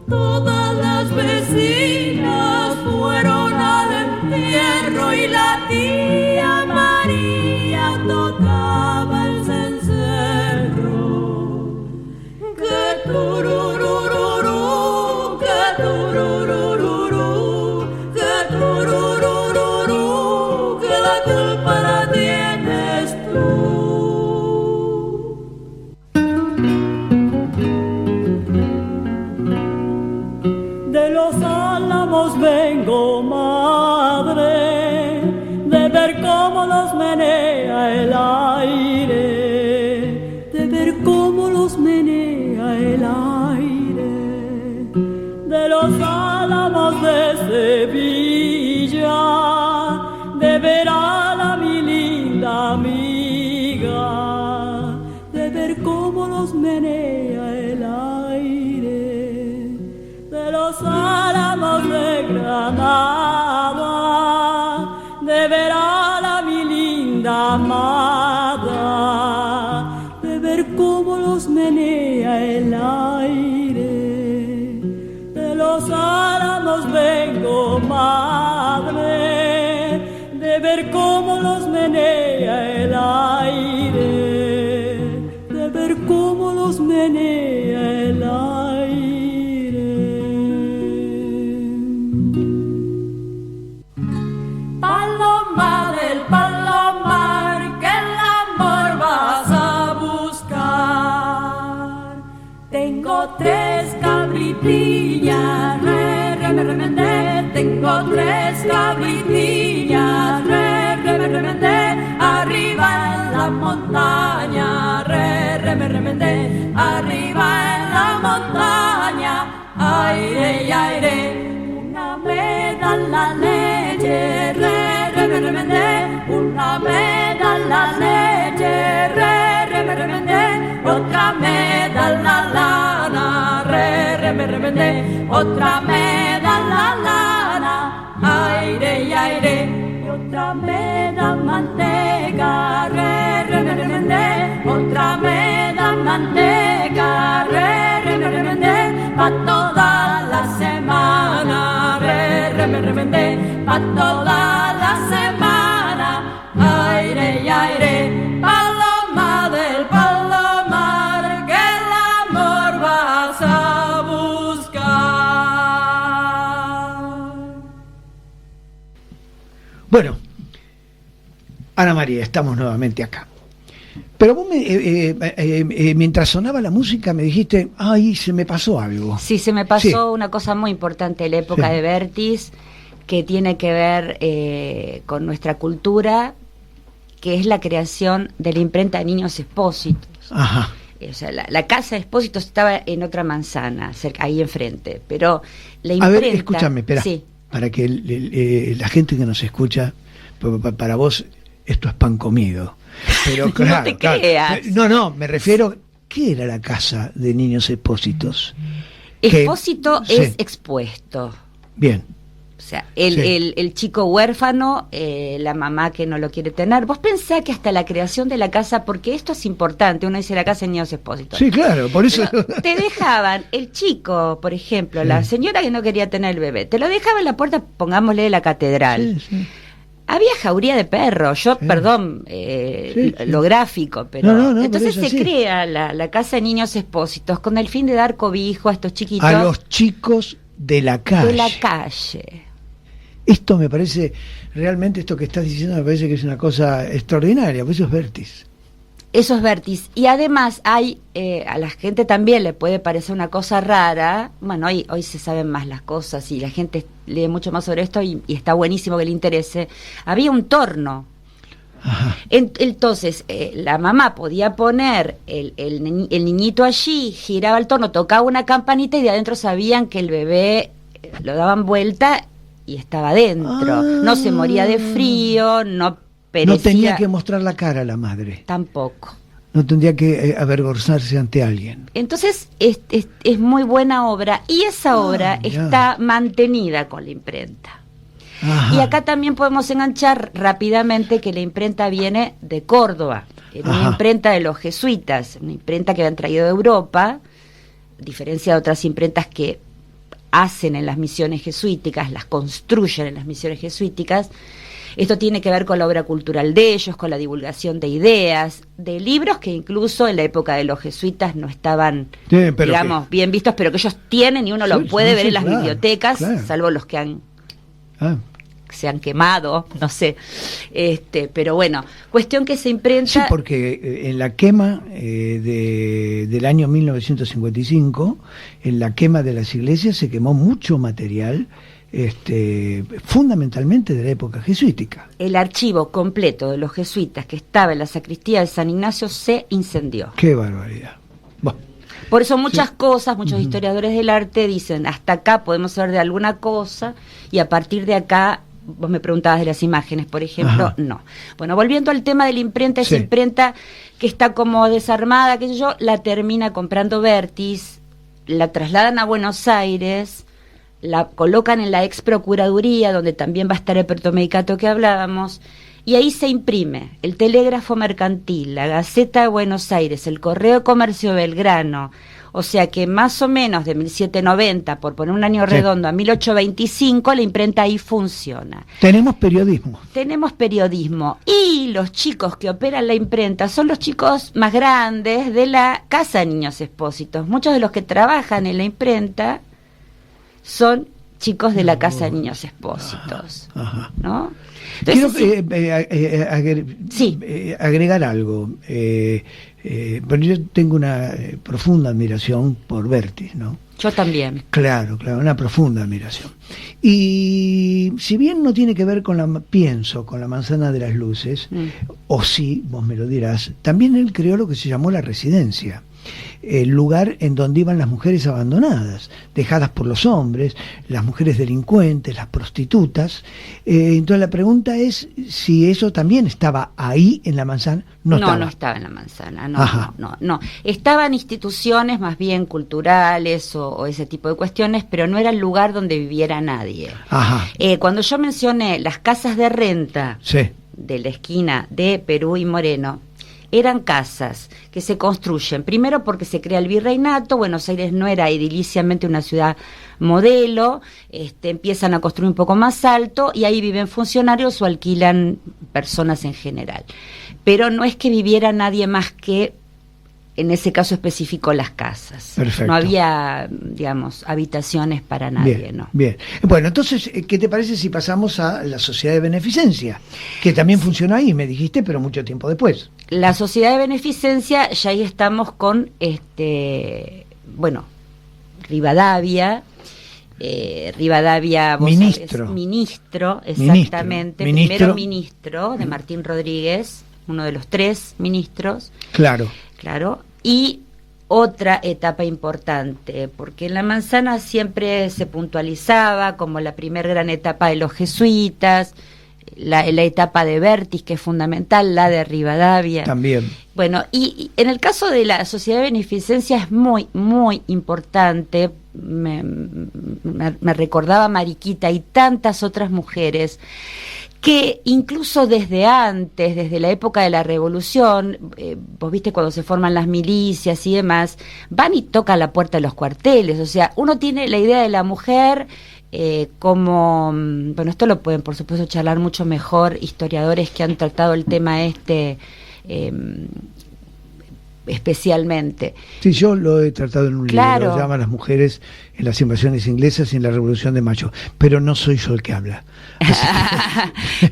Todas las vecinas fueron al entierro y la tía María tocaba el cencerro. Que tururururú, que tururururú, que tururururú, que la culpa la tienes tú. De los álamos vengo, madre, de ver cómo los menea el aire, de ver cómo los menea el aire. De los álamos de Sevilla, de ver a la mi linda amiga, de ver cómo los menea el aire. De los álamos de Granada, de ver a la mi linda amada, de ver cómo los menea el aire. De los álamos vengo, madre, de ver cómo los menea el aire, de ver cómo los menea el aire. Paloma del palomar, que el amor vas a buscar. Tengo 3 cabritillas, remendé. Tengo 3 cabritillas, remendé. Arriba en la montaña, remendé. Arriba en la montaña, aire y aire. Una me da la leche, remendé. Una me da la leche, remendé. Otra me da la lana, remendé. Otra me da la lana, aire y aire. Y otra me da manteca, remendé. Otra me da manteca, remendé. Pa' toda la semana, remendé. Pa' toda la semana, aire y aire. Paloma del palomar, que el amor vas a buscar. Bueno, Ana María, estamos nuevamente acá. Pero vos mientras sonaba la música me dijiste, ay, se me pasó algo. Sí, se me pasó una cosa muy importante en la época de Vértiz, que tiene que ver con nuestra cultura, que es la creación de la imprenta de Niños Expósitos. Ajá. O sea, la casa de Expósitos estaba en otra manzana, cerca, ahí enfrente, pero la imprenta... A ver, escúchame, espera, sí. Para que la gente que nos escucha, para vos esto es pan comido. Pero claro, no te creas. No, me refiero, ¿qué era la casa de Niños Expósitos? Expósito es expuesto. Bien. O sea, el chico huérfano, la mamá que no lo quiere tener. Vos pensás que hasta la creación de la casa, porque esto es importante, uno dice la casa de Niños Expósitos. Sí, claro, por eso... Pero te dejaban, el chico, por ejemplo, la señora que no quería tener el bebé, te lo dejaba en la puerta, pongámosle, de la catedral. Sí. Había jauría de perros, perdón, lo gráfico, pero No, entonces pero se crea la casa de Niños Expósitos con el fin de dar cobijo a estos chiquitos. A los chicos de la calle. De la calle. Esto me parece, realmente esto que estás diciendo me parece que es una cosa extraordinaria, pues eso es Vértiz. Eso es Vértiz. Y además hay, a la gente también le puede parecer una cosa rara. Bueno, hoy se saben más las cosas y la gente lee mucho más sobre esto y está buenísimo que le interese. Había un torno. Ajá. Entonces, la mamá podía poner el niñito allí, giraba el torno, tocaba una campanita y de adentro sabían que el bebé lo daban vuelta y estaba dentro. No se moría de frío, no perecía. No tenía que mostrar la cara a la madre. Tampoco. No tendría que avergonzarse ante alguien. Entonces es muy buena obra, y esa obra está mantenida con la imprenta. Ajá. Y acá también podemos enganchar rápidamente que la imprenta viene de Córdoba, era una imprenta de los jesuitas, una imprenta que habían traído de Europa, a diferencia de otras imprentas que hacen en las misiones jesuíticas, las construyen en las misiones jesuíticas. Esto tiene que ver con la obra cultural de ellos, con la divulgación de ideas, de libros que incluso en la época de los jesuitas no estaban, digamos, bien vistos, pero que ellos tienen y uno lo puede ver en las bibliotecas, salvo los que se han quemado, no sé, pero bueno, cuestión que se imprenta. Sí, porque en la quema del año 1955, en la quema de las iglesias se quemó mucho material, fundamentalmente de la época jesuítica. El archivo completo de los jesuitas que estaba en la sacristía de San Ignacio se incendió. ¡Qué barbaridad! Bueno. Por eso muchas cosas, muchos historiadores del arte dicen, hasta acá podemos saber de alguna cosa, y a partir de acá, vos me preguntabas de las imágenes, por ejemplo, no. Bueno, volviendo al tema de la imprenta, esa imprenta que está como desarmada, qué sé yo, la termina comprando Vertis, la trasladan a Buenos Aires, la colocan en la ex procuraduría, donde también va a estar el protomedicato que hablábamos, y ahí se imprime el Telégrafo Mercantil, la Gaceta de Buenos Aires, el Correo de Comercio de Belgrano. O sea que más o menos de 1790, por poner un año redondo, a 1825, la imprenta ahí funciona. Tenemos periodismo. Tenemos periodismo. Y los chicos que operan la imprenta son los chicos más grandes de la Casa de Niños Expósitos. Muchos de los que trabajan en la imprenta son chicos de la Casa de Niños Expósitos. ¿No? Entonces, quiero agregar algo. Pero yo tengo una profunda admiración por Vertis, ¿no? Yo también. Claro, una profunda admiración. Y si bien no tiene que ver con con la manzana de las luces, o sí, vos me lo dirás, también él creó lo que se llamó la residencia. El lugar en donde iban las mujeres abandonadas, dejadas por los hombres, las mujeres delincuentes, las prostitutas. Entonces la pregunta es si eso también estaba ahí en la manzana. No estaba en la manzana, no. Estaban instituciones más bien culturales o ese tipo de cuestiones, pero no era el lugar donde viviera nadie. Cuando yo mencioné las casas de renta de la esquina de Perú y Moreno, eran casas que se construyen, primero porque se crea el virreinato, Buenos Aires no era ediliciamente una ciudad modelo, empiezan a construir un poco más alto y ahí viven funcionarios o alquilan personas en general. Pero no es que viviera nadie más que, en ese caso específico, las casas. Perfecto. No había, digamos, habitaciones para nadie, ¿no? Bien. Bueno, entonces, ¿qué te parece si pasamos a la Sociedad de Beneficencia? Que también funcionó ahí, me dijiste, pero mucho tiempo después. La Sociedad de Beneficencia, ya ahí estamos con, Rivadavia, ministro, exactamente, primero ministro de Martín Rodríguez, uno de los 3 ministros. Claro, y otra etapa importante, porque en la manzana siempre se puntualizaba como la primer gran etapa de los jesuitas, la etapa de Vertis, que es fundamental, la de Rivadavia. También. Bueno, y en el caso de la Sociedad de Beneficencia es muy, muy importante, me recordaba Mariquita y tantas otras mujeres, que incluso desde antes, desde la época de la Revolución, vos viste cuando se forman las milicias y demás, van y tocan la puerta de los cuarteles, o sea, uno tiene la idea de la mujer como, bueno, esto lo pueden por supuesto charlar mucho mejor historiadores que han tratado el tema especialmente. Sí, yo lo he tratado en un libro, se llama Las mujeres en las invasiones inglesas y en la Revolución de Mayo, pero no soy yo el que habla.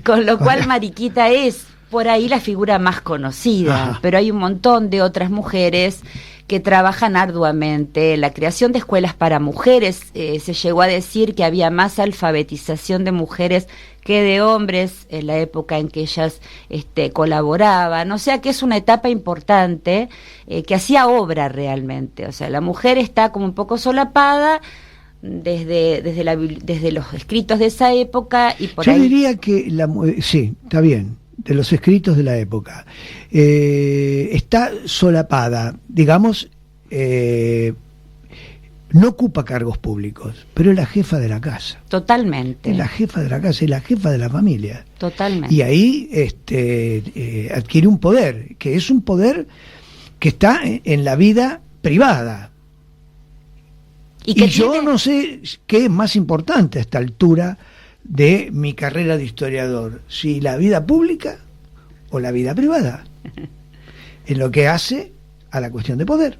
Con lo cual Mariquita es por ahí la figura más conocida, pero hay un montón de otras mujeres que trabajan arduamente. La creación de escuelas para mujeres, se llegó a decir que había más alfabetización de mujeres que de hombres en la época en que ellas colaboraban, o sea que es una etapa importante que hacía obra realmente, o sea, la mujer está como un poco solapada desde los escritos de esa época y por Yo ahí... diría que sí, está bien, de los escritos de la época. Está solapada, digamos, no ocupa cargos públicos, pero es la jefa de la casa. Totalmente. Es la jefa de la casa, es la jefa de la familia. Totalmente. Y ahí adquiere un poder, que es un poder que está en la vida privada. Y yo no sé qué es más importante a esta altura de mi carrera de historiador, si la vida pública o la vida privada, en lo que hace a la cuestión de poder.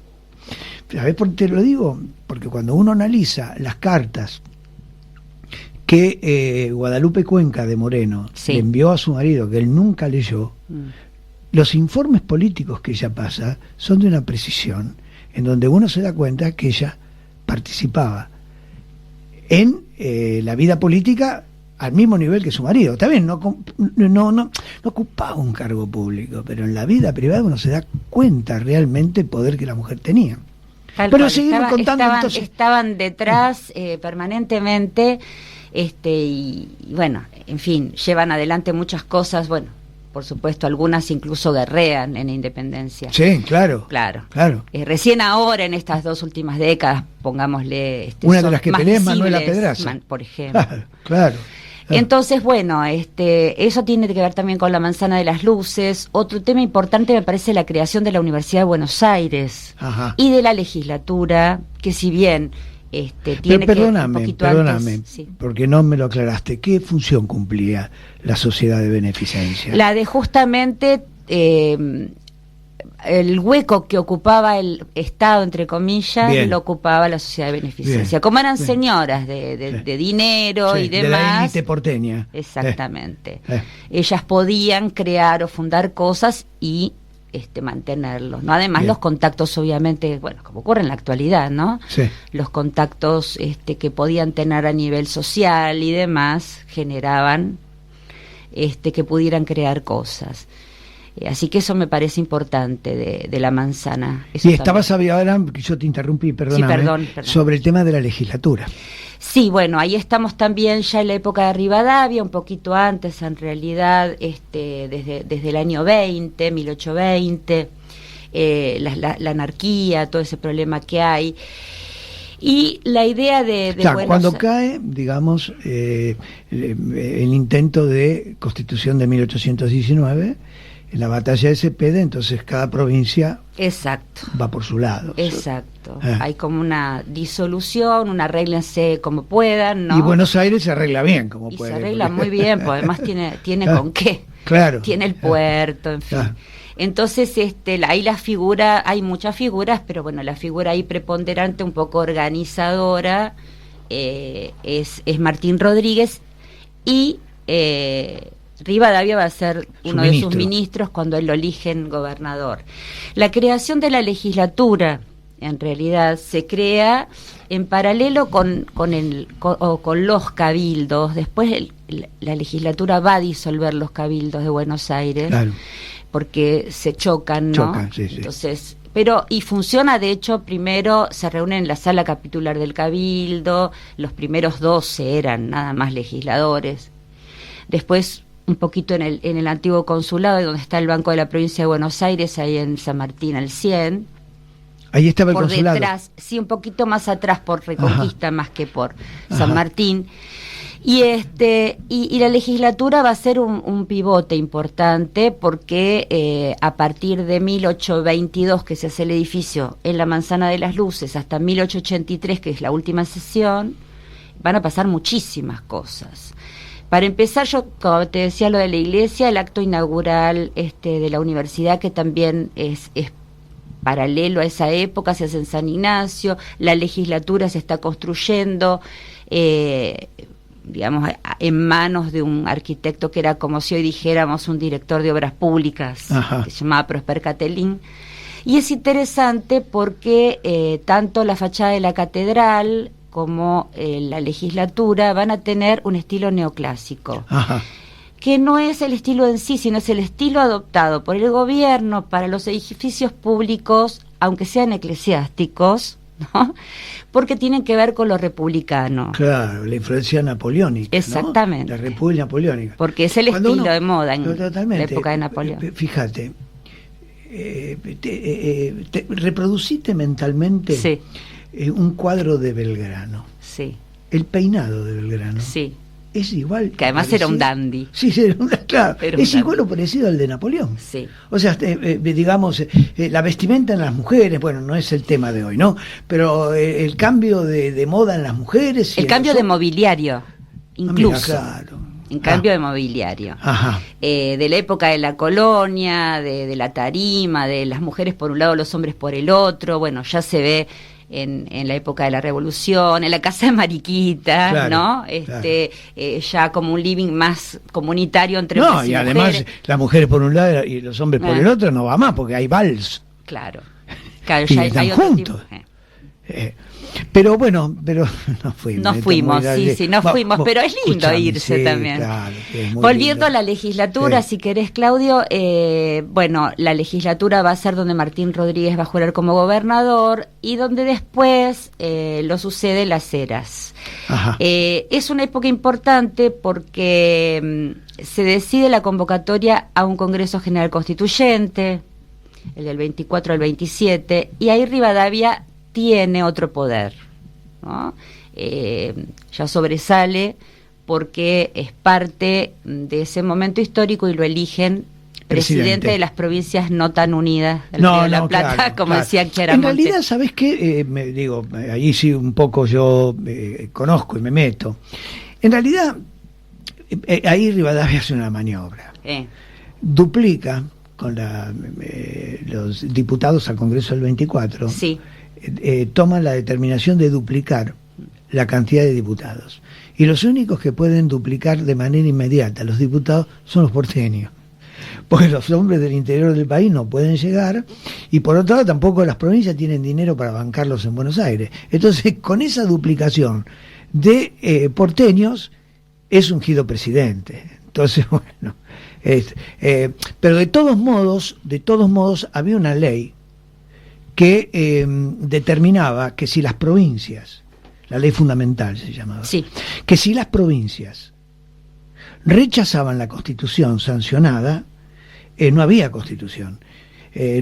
¿Sabés por qué te lo digo? Porque cuando uno analiza las cartas que Guadalupe Cuenca de Moreno le envió a su marido, que él nunca leyó, los informes políticos que ella pasa son de una precisión, en donde uno se da cuenta que ella participaba en la vida política al mismo nivel que su marido. Está bien, no ocupaba un cargo público, pero en la vida privada uno se da cuenta realmente el poder que la mujer tenía. Pero seguimos contando, entonces. Estaban detrás permanentemente, y bueno, en fin, llevan adelante muchas cosas, bueno, por supuesto, algunas incluso guerrean en la independencia. Sí, claro. Recién ahora, en estas 2 últimas décadas, pongámosle... Una de las que pelea es Manuela Pedraza. Por ejemplo. Claro. Entonces, bueno, eso tiene que ver también con la Manzana de las Luces. Otro tema importante me parece la creación de la Universidad de Buenos Aires. Ajá. Y de la legislatura, que si bien tiene perdóname, que un poquito antes, porque no me lo aclaraste. ¿Qué función cumplía la sociedad de beneficencia? La de justamente el hueco que ocupaba el Estado, entre comillas, lo ocupaba la sociedad de beneficencia. Como eran señoras de dinero y demás. De la élite porteña. Exactamente. Ellas podían crear o fundar cosas y mantenerlos, ¿no? Además, los contactos, obviamente, bueno, como ocurre en la actualidad, ¿no? Sí. Los contactos que podían tener a nivel social y demás generaban que pudieran crear cosas. Así que eso me parece importante de la manzana. Eso y estabas ahora, yo te interrumpí, perdóname, perdón. sobre el tema de la legislatura. Sí, bueno, ahí estamos también ya en la época de Rivadavia, un poquito antes en realidad, desde el año 1820, la anarquía, todo ese problema que hay. Y la idea de cuando cae, digamos, el intento de constitución de 1819, en la batalla de Cepeda, entonces cada provincia va por su lado. Exacto. Hay como una disolución, una arréglense como puedan, ¿no? Y Buenos Aires se arregla bien como puede. Se arregla muy bien, porque además tiene con qué. Claro. Tiene el puerto, en fin. Entonces, ahí la figura, hay muchas figuras, pero bueno, la figura ahí preponderante, un poco organizadora, es Martín Rodríguez, y Rivadavia va a ser uno de sus ministros cuando él lo eligen gobernador. La creación de la legislatura, en realidad, se crea en paralelo con los cabildos. Después la legislatura va a disolver los cabildos de Buenos Aires, porque se chocan, ¿no? Sí. Entonces, y funciona, de hecho, primero se reúnen en la sala capitular del cabildo, los primeros 12 eran nada más legisladores. Después, un poquito en el antiguo consulado, donde está el Banco de la Provincia de Buenos Aires, ahí en San Martín al 100. Ahí estaba el por consulado. Detrás, sí, un poquito más atrás, por Reconquista, más que por San Martín. Y la legislatura va a ser un pivote importante, porque a partir de 1822, que se hace el edificio en la Manzana de las Luces, hasta 1883, que es la última sesión, van a pasar muchísimas cosas. Para empezar, yo, como te decía, lo de la iglesia, el acto inaugural de la universidad, que también es paralelo a esa época, se hace en San Ignacio, la legislatura se está construyendo, digamos, en manos de un arquitecto que era, como si hoy dijéramos, un director de obras públicas, que se llamaba Prosper Catelín. Y es interesante porque tanto la fachada de la catedral como la legislatura van a tener un estilo neoclásico, que no es el estilo en sí, sino es el estilo adoptado por el gobierno para los edificios públicos, aunque sean eclesiásticos, ¿no? Porque tienen que ver con lo republicano. Claro, la influencia napoleónica. Exactamente. ¿no? La República Napoleónica. Porque es el Cuando estilo de moda en totalmente, la época de Napoleón. Fíjate, reproducite mentalmente Sí, un cuadro de Belgrano. sí, El peinado de Belgrano. sí. Es igual. Que además era un dandy. Sí, claro. Era un Es igual dandy. o parecido al de Napoleón. Sí. O sea, digamos, la vestimenta en las mujeres, bueno, no es el tema de hoy, ¿no? Pero el cambio de moda en las mujeres. El cambio de mobiliario, incluso. Mira, claro. En cambio de mobiliario. Ajá. De la época de la colonia, de la tarima, de las mujeres por un lado, los hombres por el otro. Bueno, ya se ve en la época de la Revolución, en la casa de Mariquita, Claro, ¿no? Ya como un living más comunitario entre hombres y y además mujeres. las mujeres por un lado y los hombres por el otro no va más porque hay vals. Claro, Y ya están hay otro juntos. tipo. Pero bueno, no fuimos. No fuimos, no fuimos, pero es lindo escuchame, irse sí, también. Claro, que es muy Volviendo lindo. a la legislatura, Sí. si querés, Claudio, bueno, la legislatura va a ser donde Martín Rodríguez va a jurar como gobernador y donde después lo sucede Las Heras. Ajá. Es una época importante porque se decide la convocatoria a un Congreso General Constituyente, el del 24 al 27, y ahí Rivadavia tiene otro poder, ¿no? Ya sobresale porque es parte de ese momento histórico y lo eligen presidente de las provincias no tan unidas del Río de la Plata, claro, como claro. decía Chiaramonte. En realidad, ¿sabés qué? Ahí sí un poco yo conozco y me meto. En realidad, ahí Rivadavia hace una maniobra. Duplica con los diputados al Congreso del 24. Sí. Toman la determinación de duplicar la cantidad de diputados. Y los únicos que pueden duplicar de manera inmediata los diputados son los porteños. Porque los hombres del interior del país no pueden llegar y por otro lado tampoco las provincias tienen dinero para bancarlos en Buenos Aires. Entonces, con esa duplicación de porteños es ungido presidente. Entonces, bueno, pero de todos modos había una ley que determinaba que si las provincias, la ley fundamental se llamaba, Sí. que si las provincias rechazaban la Constitución sancionada, no había Constitución.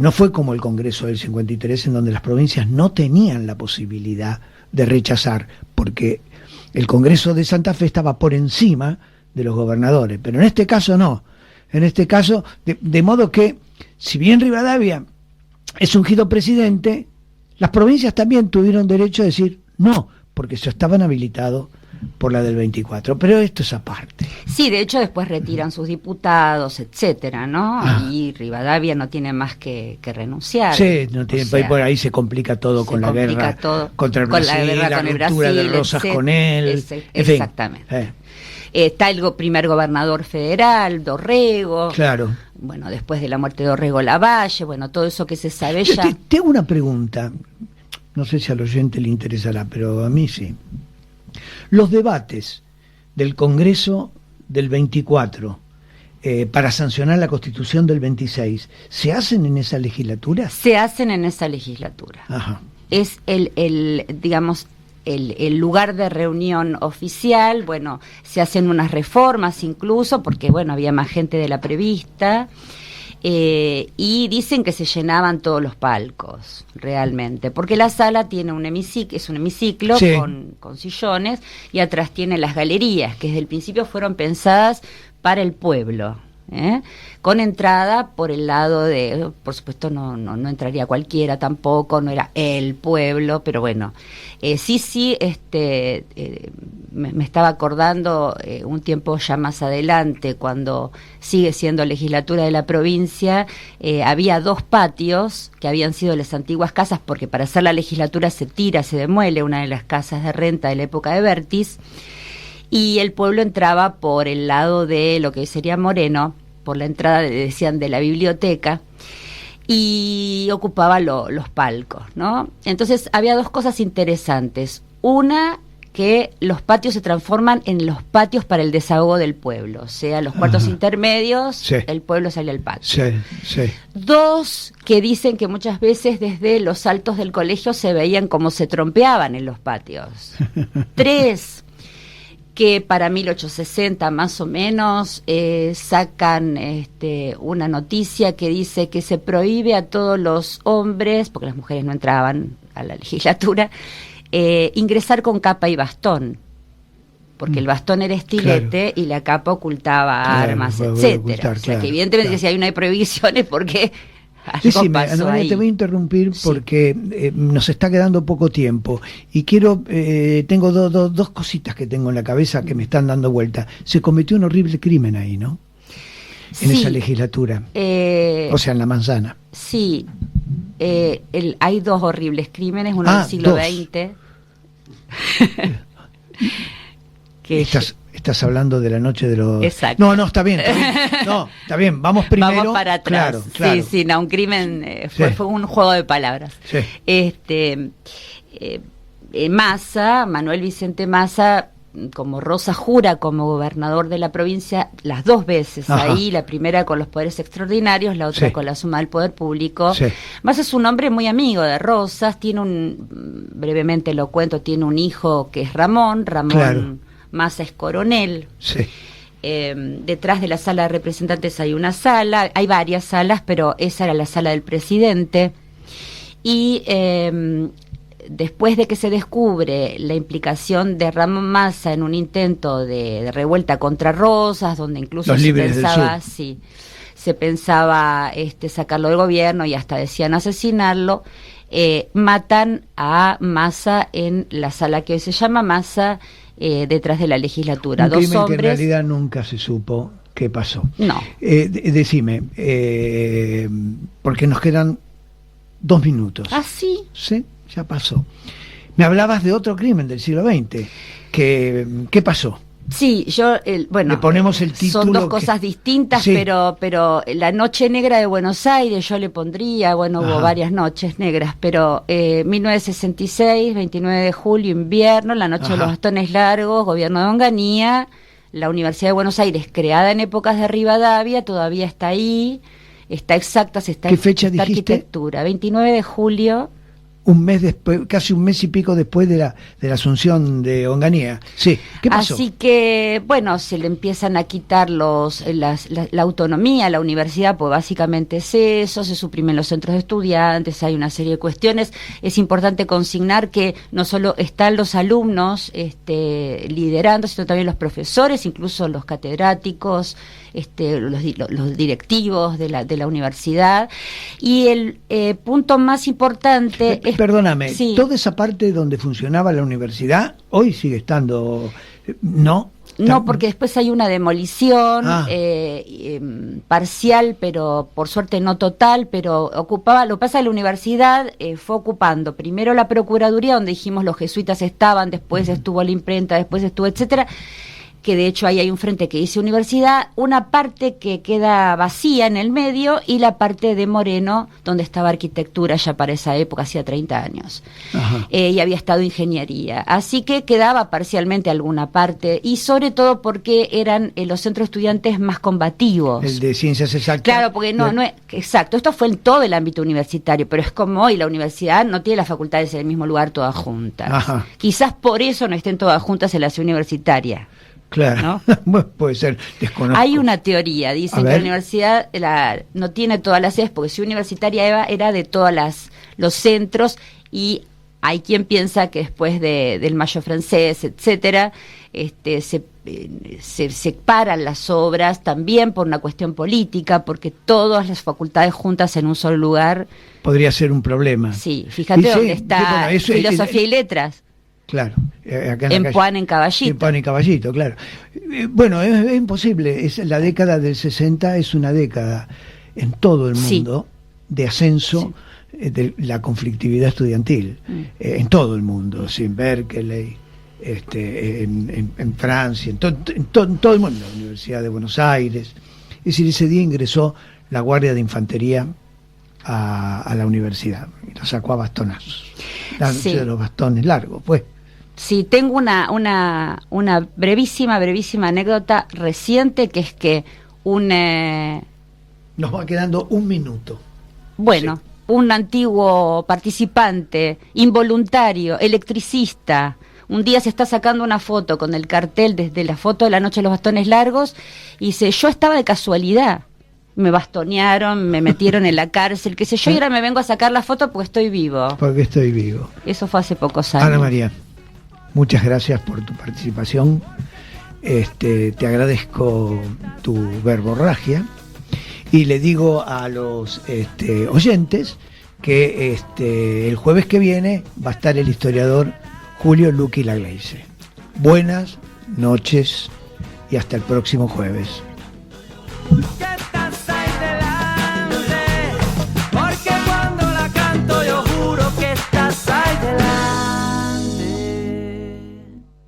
No fue como el Congreso del 53, en donde las provincias no tenían la posibilidad de rechazar, porque el Congreso de Santa Fe estaba por encima de los gobernadores, pero en este caso no. En este caso, de modo que, si bien Rivadavia es ungido presidente, las provincias también tuvieron derecho a decir no, porque se estaban habilitados por la del 24, pero esto es aparte. Sí, de hecho después retiran sus diputados, etcétera, ¿no? Y Rivadavia no tiene más que renunciar. Sí, no tiene, O sea, por ahí se complica todo con la guerra contra el Brasil, con la guerra con el ruptura Brasil, de Rosas etcétera. con él, en fin. Exactamente. Está el primer gobernador federal, Dorrego. Claro. Bueno, después de la muerte de Dorrego, Lavalle, bueno, todo eso que se sabe ya. Te hago una pregunta, no sé si al oyente le interesará, pero a mí sí. Los debates del Congreso del 24 para sancionar la Constitución del 26, ¿se hacen en esa legislatura? Se hacen en esa legislatura. Ajá. Es digamos, el lugar de reunión oficial. Bueno, se hacen unas reformas incluso, porque bueno, había más gente de la prevista. Y dicen que se llenaban todos los palcos, realmente, porque la sala tiene es un hemiciclo Sí. con sillones, y atrás tiene las galerías, que desde el principio fueron pensadas para el pueblo, con entrada por el lado de, por supuesto no entraría cualquiera tampoco, no era el pueblo, pero bueno, me estaba acordando un tiempo ya más adelante, cuando sigue siendo legislatura de la provincia, había 2 patios que habían sido las antiguas casas, porque para hacer la legislatura se demuele una de las casas de renta de la época de Bertis, y el pueblo entraba por el lado de lo que sería Moreno, por la entrada, decían, de la biblioteca, y ocupaba los palcos, ¿no? Entonces había 2 cosas interesantes. Una, que los patios se transforman en los patios para el desahogo del pueblo, o sea, los cuartos intermedios, Sí. el pueblo sale al patio. Sí, sí. 2, que dicen que muchas veces desde los altos del colegio se veían como se trompeaban en los patios. 3, que para 1860 más o menos sacan una noticia que dice que se prohíbe a todos los hombres, porque las mujeres no entraban a la legislatura, ingresar con capa y bastón, porque el bastón era estilete y la capa ocultaba armas, puede etcétera. ocultar, O sea, que claro, evidentemente claro. si hay una prohibición porque algo Decime, pasó Ana María, ahí. te voy a interrumpir Sí. porque nos está quedando poco tiempo y tengo dos cositas que tengo en la cabeza que me están dando vuelta. Se cometió un horrible crimen ahí, ¿no? En Sí. esa legislatura, o sea, en la manzana. Sí, hay 2 horribles crímenes, uno del siglo 2. XX. que Estás hablando de la noche de los... Exacto. No, está bien. No, está bien. Vamos primero. Vamos para atrás. Claro. Sí, no, un crimen fue un juego de palabras. Sí. Massa, Manuel Vicente Massa, como Rosa jura como gobernador de la provincia las 2 veces. Ajá. Ahí, la primera con los poderes extraordinarios, la otra Sí. con la suma del poder público. Sí. Massa es un hombre muy amigo de Rosas, brevemente lo cuento, tiene un hijo que es Ramón Claro. Massa es coronel. Sí. Detrás de la sala de representantes hay una sala, hay varias salas, pero esa era la sala del presidente. Y después de que se descubre la implicación de Ramón Massa en un intento de revuelta contra Rosas, donde incluso Los se Libres del pensaba, Sur. sí, se pensaba sacarlo del gobierno y hasta decían asesinarlo, matan a Massa en la sala que hoy se llama Massa, detrás de la legislatura. Un 2 crimen hombres. que en realidad nunca se supo qué pasó. No. Decime, porque nos quedan 2 minutos. Ah, sí. Sí, ya pasó. Me hablabas de otro crimen del siglo XX. ¿Qué pasó? Sí, Le ponemos el título son 2 que- cosas distintas, Sí. pero la Noche Negra de Buenos Aires yo le pondría, hubo Ajá. varias noches negras, pero 1966, 29 de julio, invierno, la Noche de los Ajá. Bastones Largos, gobierno de Onganía, la Universidad de Buenos Aires, creada en épocas de Rivadavia, todavía está ahí, está exacta, se está ¿Qué fecha está dijiste? arquitectura, 29 de julio. Un mes después, casi un mes y pico después de la asunción de Onganía. Sí, ¿qué pasó? Así que, bueno, se le empiezan a quitar la autonomía a la universidad, pues básicamente es eso, se suprimen los centros de estudiantes, hay una serie de cuestiones. Es importante consignar que no solo están los alumnos liderando, sino también los profesores, incluso los catedráticos, los directivos de la universidad. Y el punto más importante es... Perdóname, Sí. toda esa parte donde funcionaba la universidad, hoy sigue estando... ¿No? No, porque después hay una demolición Ah. parcial, pero por suerte no total, pero ocupaba, lo que pasa es que la universidad fue ocupando primero la Procuraduría, donde dijimos los jesuitas estaban, después estuvo la imprenta, después estuvo etcétera, que de hecho ahí hay un frente que dice universidad, una parte que queda vacía en el medio y la parte de Moreno, donde estaba arquitectura ya para esa época, hacía 30 años. Ajá. Y había estado ingeniería. Así que quedaba parcialmente alguna parte, y sobre todo porque eran los centros estudiantes más combativos. El de ciencias exactas. Claro, porque no es exacto, esto fue en todo el ámbito universitario, pero es como hoy la universidad no tiene las facultades en el mismo lugar todas juntas. Ajá. Quizás por eso no estén todas juntas en la ciudad universitaria. Claro, bueno, puede ser, desconozco. Hay una teoría, dicen A que ver. la universidad no tiene todas las sedes, porque Ciudad Universitaria era de todos los centros, y hay quien piensa que después del Mayo francés, etcétera, se separan las obras también por una cuestión política, porque todas las facultades juntas en un solo lugar. Podría ser un problema. Sí, fíjate Y sí, dónde está sí, bueno, eso es- Filosofía y Letras. Claro, acá En la calle. Puan, en Caballito. En Puan y Caballito, claro. Bueno, es imposible. La década del 60 es una década en todo el Sí. mundo de ascenso de la conflictividad estudiantil. En todo el mundo, sí, en Berkeley, en Francia, en todo el mundo, la Universidad de Buenos Aires. Es decir, ese día ingresó la Guardia de Infantería a la universidad y lo sacó a bastonazos. La noche Sí. de los bastones largos, pues. Sí, tengo una brevísima anécdota reciente, que es que Nos va quedando un minuto. Bueno, sí. Un antiguo participante, involuntario, electricista, un día se está sacando una foto con el cartel desde la foto de la noche de los bastones largos y dice, yo estaba de casualidad, me bastonearon, me metieron en la cárcel, qué sé yo, y ahora me vengo a sacar la foto porque estoy vivo. Porque estoy vivo. Eso fue hace pocos años. Ana María, muchas gracias por tu participación. Te agradezco tu verborragia. Y le digo a los oyentes que el jueves que viene va a estar el historiador Julio Luqui Lagleize. Buenas noches y hasta el próximo jueves.